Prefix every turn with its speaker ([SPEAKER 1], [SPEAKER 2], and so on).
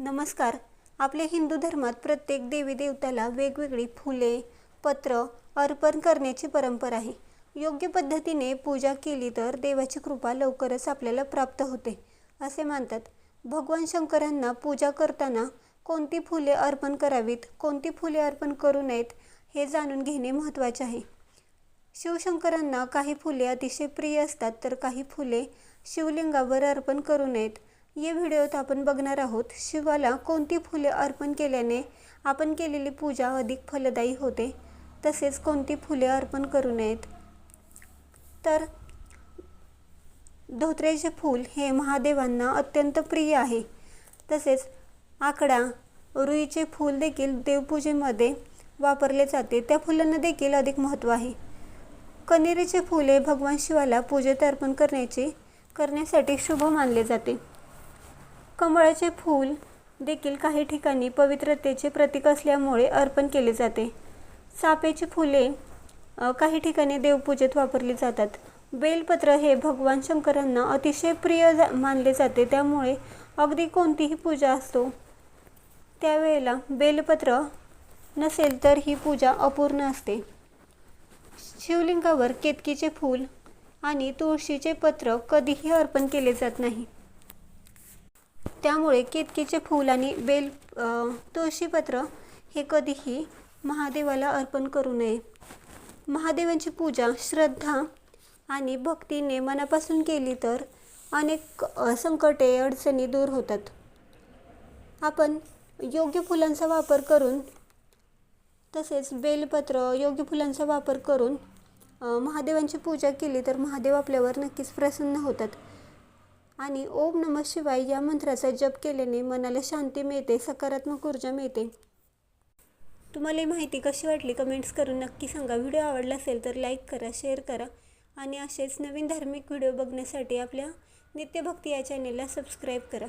[SPEAKER 1] नमस्कार. आपल्या हिंदू धर्मात प्रत्येक देवी देवताला वेगवेगळी फुले, पत्र अर्पण करण्याची परंपरा आहे. योग्य पद्धतीने पूजा केली तर देवाची कृपा लवकरच आपल्याला प्राप्त होते असे मानतात. भगवान शंकरांना पूजा करताना कोणती फुले अर्पण करावीत, कोणती फुले अर्पण करू नयेत हे जाणून घेणे महत्त्वाचे आहे. शिवशंकरांना काही फुले अतिशय प्रिय असतात तर काही फुले शिवलिंगावर अर्पण करू नयेत. या व्हिडिओत आपण बघणार आहोत शिवाला कोणती फुले अर्पण केल्याने आपण केलेली पूजा अधिक फलदायी होते, तसेच कोणती फुले अर्पण करू नयेत. तर धोत्र्याचे फूल हे महादेवांना अत्यंत प्रिय आहे. तसेच आकडा, रुईचे फूल देखील देवपूजेमध्ये वापरले जाते, त्या फुलांना देखील अधिक महत्त्व आहे. कण्हेरीचे फूल हे भगवान शिवाला पूजेत अर्पण करण्यासाठी शुभ मानले जाते. कमळाचे फूल देखील काही ठिकाणी पवित्रतेचे प्रतीक असल्यामुळे अर्पण केले जाते. चाफ्याची फुले काही ठिकाणी देवपूजेत वापरली जातात. बेलपत्र हे भगवान शंकरांना अतिशय प्रिय मानले जाते, त्यामुळे अगदी कोणतीही पूजा असतो त्यावेळेला बेलपत्र नसेल तर ही पूजा अपूर्ण असते. शिवलिंगावर केतकीचे फूल आणि तुळशीचे पत्र कधीही अर्पण केले जात नाही, त्यामुळे केतकीचे फूल आणि तुळशीपत्र हे कधीही महादेवाला अर्पण करू नये. महादेवांची पूजा श्रद्धा आणि भक्तीने मनापासून केली तर अनेक संकटे, अडचणी दूर होतात. आपण योग्य फुलांचा वापर करून तसेच बेलपत्र योग्य फुलांचा वापर करून महादेवांची पूजा केली तर महादेव आपल्यावर नक्कीच प्रसन्न होतात. आणि ओम नमः शिवाय या मंत्राचा जप केल्याने मनाला शांती मिळते, सकारात्मक ऊर्जा मिळते. तुम्हाला ही माहिती कशी वाटली कमेंट्स करून नक्की सांगा. व्हिडिओ आवडला असेल तर लाईक करा, शेअर करा आणि असेच नवीन धार्मिक व्हिडिओ बघण्यासाठी आपल्या नित्यभक्ती या चॅनेलला सबस्क्राईब करा.